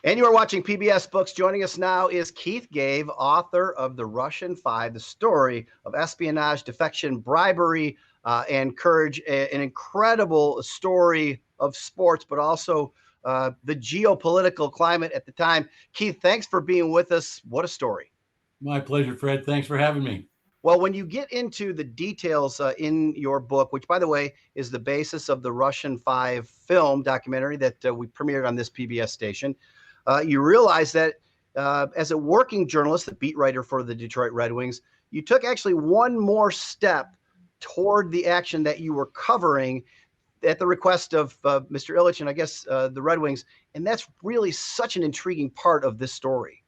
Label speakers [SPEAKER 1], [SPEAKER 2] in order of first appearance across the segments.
[SPEAKER 1] And you are watching PBS Books. Joining us now is Keith Gave, author of The Russian Five, the story of espionage, defection, bribery, and courage. An incredible story of sports, but also the geopolitical climate at the time. Keith, thanks for being with us. What a story.
[SPEAKER 2] My pleasure, Fred. Thanks for having me.
[SPEAKER 1] Well, when you get into the details in your book, which, by the way, is the basis of the Russian Five film documentary that we premiered on this PBS station, you realize that as a working journalist, the beat writer for the Detroit Red Wings, you took actually one more step toward the action that you were covering at the request of Mr. Ilitch and I guess the Red Wings. And that's really such an intriguing part of this story.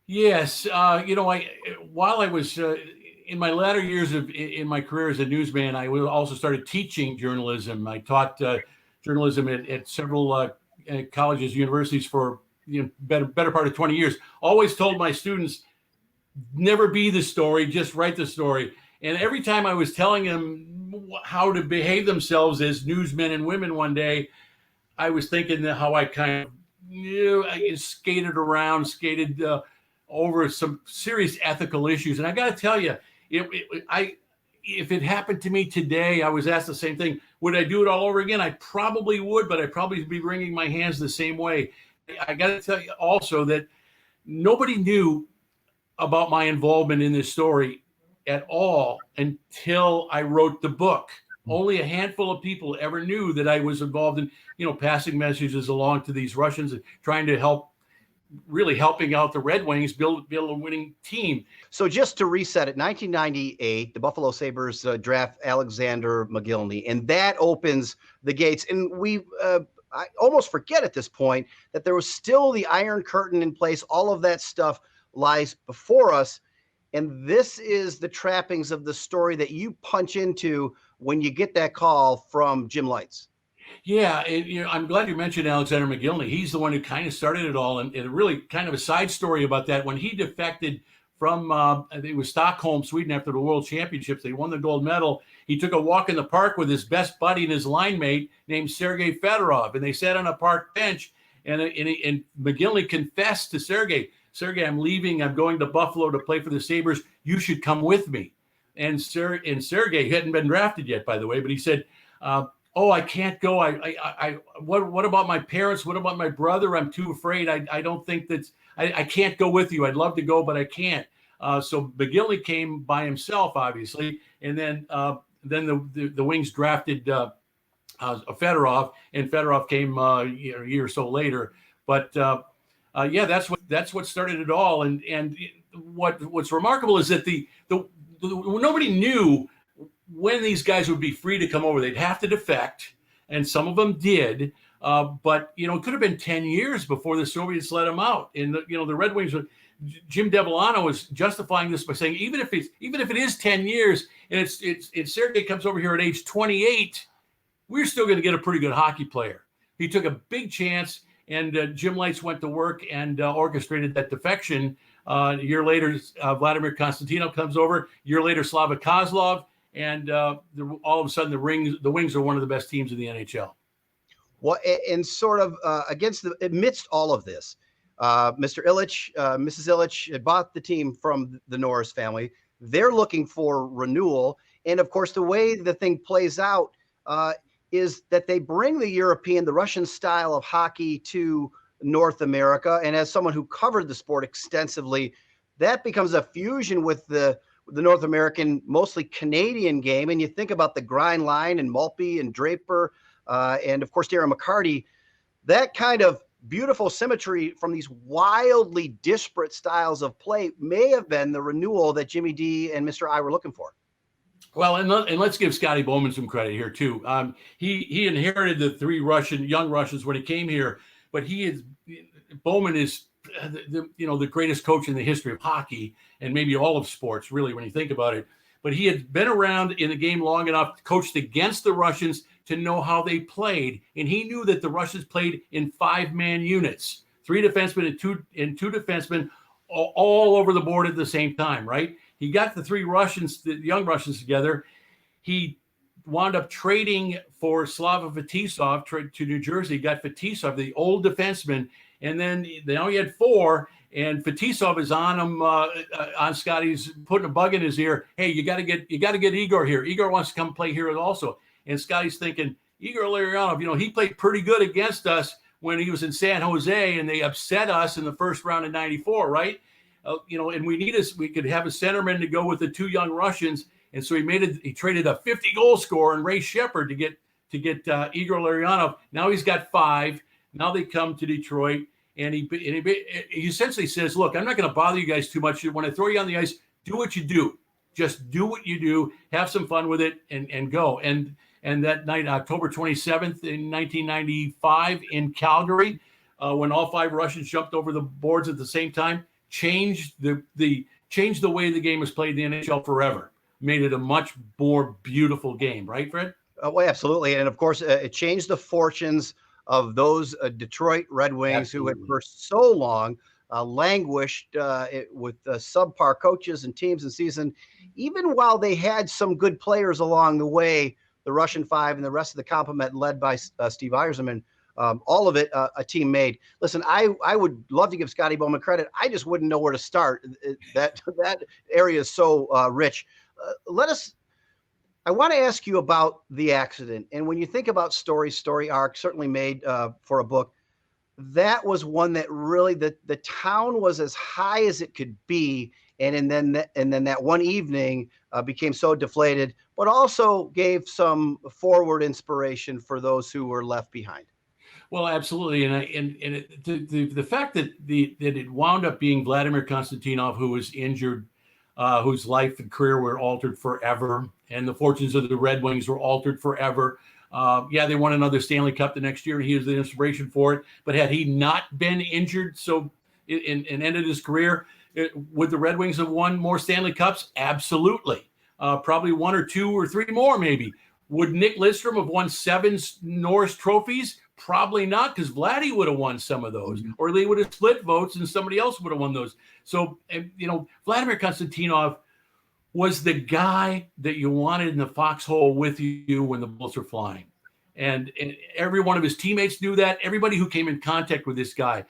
[SPEAKER 2] Yes. While I was in my latter years in my career as a newsman, I also started teaching journalism. I taught journalism at several colleges, universities for better part of 20 years. Always told my students, never be the story, just write the story. And every time I was telling them how to behave themselves as newsmen and women one day, I was thinking how I kind of I skated over some serious ethical issues. And I got to tell you, if it happened to me today, I was asked the same thing. Would I do it all over again? I probably would, but I'd probably be wringing my hands the same way. I got to tell you also that nobody knew about my involvement in this story at all until I wrote the book. Only a handful of people ever knew that I was involved in, passing messages along to these Russians and trying to helping out the Red Wings build a winning team.
[SPEAKER 1] So just to reset it, 1998, the Buffalo Sabres draft Alexander Mogilny, and that opens the gates. And I almost forget at this point that there was still the Iron Curtain in place. All of that stuff lies before us. And this is the trappings of the story that you punch into when you get that call from Jim Lites.
[SPEAKER 2] Yeah, I'm glad you mentioned Alexander Mogilny. He's the one who kind of started it all, and really kind of a side story about that. When he defected from, I think it was Stockholm, Sweden, after the World Championships, they won the gold medal. He took a walk in the park with his best buddy and his line mate named Sergei Fedorov, and they sat on a park bench, and Mogilny confessed to Sergei, I'm leaving. I'm going to Buffalo to play for the Sabres. You should come with me. And Sergei hadn't been drafted yet, by the way, but he said, oh, I can't go. What about my parents? What about my brother? I'm too afraid. I don't think I can't go with you. I'd love to go, but I can't. So Mogilny came by himself, obviously. And then the Wings drafted Fedorov, and Fedorov came a year or so later. But that's what started it all. And what's remarkable is that nobody knew when these guys would be free to come over. They'd have to defect, and some of them did. But it could have been 10 years before the Soviets let them out. And the Red Wings, Jim Devellano was justifying this by saying, even if it is 10 years and it's Sergei comes over here at age 28, we're still going to get a pretty good hockey player. He took a big chance, and Jim Lites went to work and orchestrated that defection. A year later, Vladimir Konstantinov comes over. A year later, Slava Kozlov. And all of a sudden, the Wings are one of the best teams in the NHL.
[SPEAKER 1] Well, and sort of amidst all of this, Mr. Ilitch, Mrs. Ilitch had bought the team from the Norris family. They're looking for renewal. And, of course, the way the thing plays out is that they bring the Russian style of hockey to North America. And as someone who covered the sport extensively, that becomes a fusion with the North American, mostly Canadian game. And you think about the grind line and Maltby and Draper and, of course, Darren McCarty, that kind of beautiful symmetry from these wildly disparate styles of play may have been the renewal that Jimmy D and Mr. I were looking for.
[SPEAKER 2] Well, and let's give Scotty Bowman some credit here, too. He inherited the three young Russians when he came here, but Bowman is the greatest coach in the history of hockey and maybe all of sports, really, when you think about it. But he had been around in the game long enough, coached against the Russians to know how they played. And he knew that the Russians played in 5-man units, 3 defensemen and two defensemen all over the board at the same time, right? He got the young Russians together. He wound up trading for Slava Fetisov to New Jersey, got Fetisov, the old defenseman, and then they only had 4. And Fetisov is on him, on Scotty's putting a bug in his ear. Hey, you got to get Igor here. Igor wants to come play here also. And Scotty's thinking, Igor Larionov, he played pretty good against us when he was in San Jose, and they upset us in the first round in '94, right? And we could have a centerman to go with the 2 young Russians. And so he traded a 50-goal scorer and Ray Shepard to get Igor Larionov. Now he's got 5. Now they come to Detroit. And he essentially says, look, I'm not going to bother you guys too much. When I throw you on the ice, do what you do. Just do what you do. Have some fun with it and go. And that night, October 27th in 1995 in Calgary, when all 5 Russians jumped over the boards at the same time, changed the way the game was played in the NHL forever. Made it a much more beautiful game. Right, Fred?
[SPEAKER 1] Well, absolutely. And of course, it changed the fortunes of those Detroit Red Wings
[SPEAKER 2] Absolutely.
[SPEAKER 1] who had for so long languished with subpar coaches and teams and season. Even while they had some good players along the way, the Russian 5 and the rest of the complement led by Steve Yzerman, all of it a team made. Listen, I would love to give Scotty Bowman credit. I just wouldn't know where to start. That area is so rich. I want to ask you about the accident. And when you think about story arc, certainly made for a book, that was one that really the town was as high as it could be. And then that one evening became so deflated, but also gave some forward inspiration for those who were left behind.
[SPEAKER 2] Well, absolutely. The fact that it wound up being Vladimir Konstantinov, who was injured, whose life and career were altered forever, and the fortunes of the Red Wings were altered forever. They won another Stanley Cup the next year, and he was the inspiration for it. But had he not been injured and ended his career, would the Red Wings have won more Stanley Cups? Absolutely. Probably 1 or 2 or 3 more, maybe. Would Nick Lidstrom have won 7 Norris trophies? Probably not, because Vladdy would have won some of those, or they would have split votes and somebody else would have won those. So, Vladimir Konstantinov was the guy that you wanted in the foxhole with you when the bullets were flying. And every one of his teammates knew that, everybody who came in contact with this guy.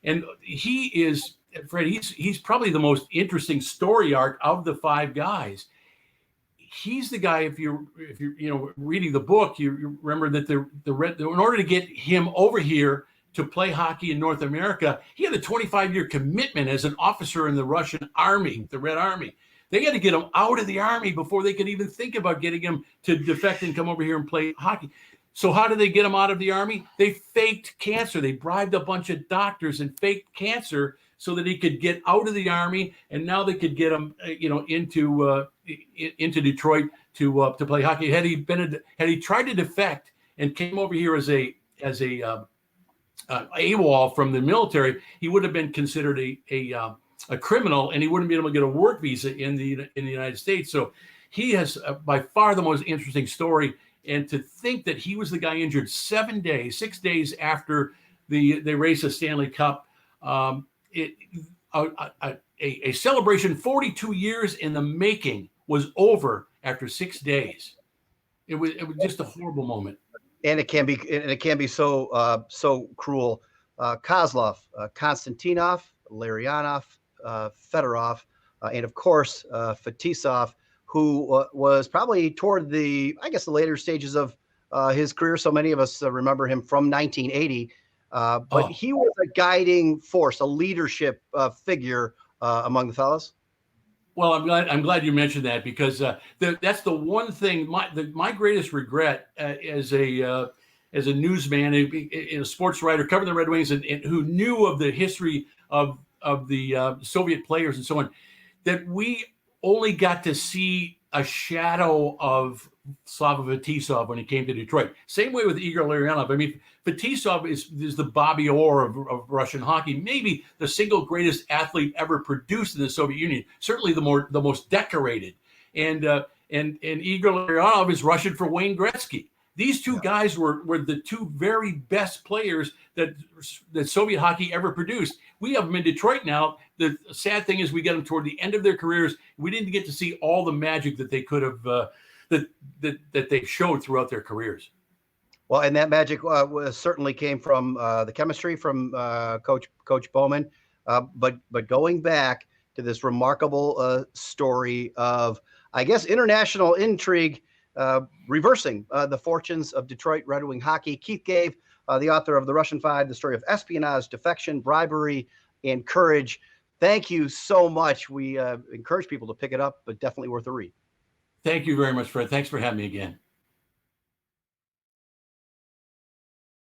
[SPEAKER 2] And he is, Fred, he's probably the most interesting story arc of the 5 guys. He's the guy, if you're reading the book, you remember that in order to get him over here to play hockey in North America, he had a 25-year commitment as an officer in the Russian army, the Red Army. They had to get him out of the army before they could even think about getting him to defect and come over here and play hockey. So how did they get him out of the army? They faked cancer. They bribed a bunch of doctors and faked cancer so that he could get out of the army, and now they could get him, into Detroit to play hockey. Had he tried to defect and came over here as a AWOL from the military, he would have been considered a criminal, and he wouldn't be able to get a work visa in the United States. So he has by far the most interesting story. And to think that he was the guy injured 6 days after they raised a Stanley Cup. A celebration 42 years in the making was over after 6 days. It was just a horrible moment.
[SPEAKER 1] And it can be so cruel. Kozlov, Konstantinov, Larionov, Fedorov, and of course Fetisov, who was probably toward the later stages of his career. So many of us remember him from 1980. But he was a guiding force, a leadership figure among the fellows.
[SPEAKER 2] Well, I'm glad you mentioned that, because that's the one thing. My greatest regret as a newsman, a sports writer covering the Red Wings, and who knew of the history of the Soviet players and so on, that we only got to see a shadow of Slava Fetisov when he came to Detroit. Same way with Igor Larionov. I mean, Fetisov is the Bobby Orr of Russian hockey, maybe the single greatest athlete ever produced in the Soviet Union. Certainly the most decorated. And Igor Larionov is Russian for Wayne Gretzky. These two guys were the 2 very best players that Soviet hockey ever produced. We have them in Detroit now. The sad thing is we get them toward the end of their careers. We didn't get to see all the magic that they could have that they showed throughout their careers.
[SPEAKER 1] Well, and that magic certainly came from the chemistry from Coach Bowman, but going back to this remarkable story of, I guess, international intrigue reversing the fortunes of Detroit Red Wing hockey. Keith Gave, the author of The Russian Five, the story of espionage, defection, bribery, and courage. Thank you so much. We encourage people to pick it up, but definitely worth a read.
[SPEAKER 2] Thank you very much, Fred. Thanks for having me again.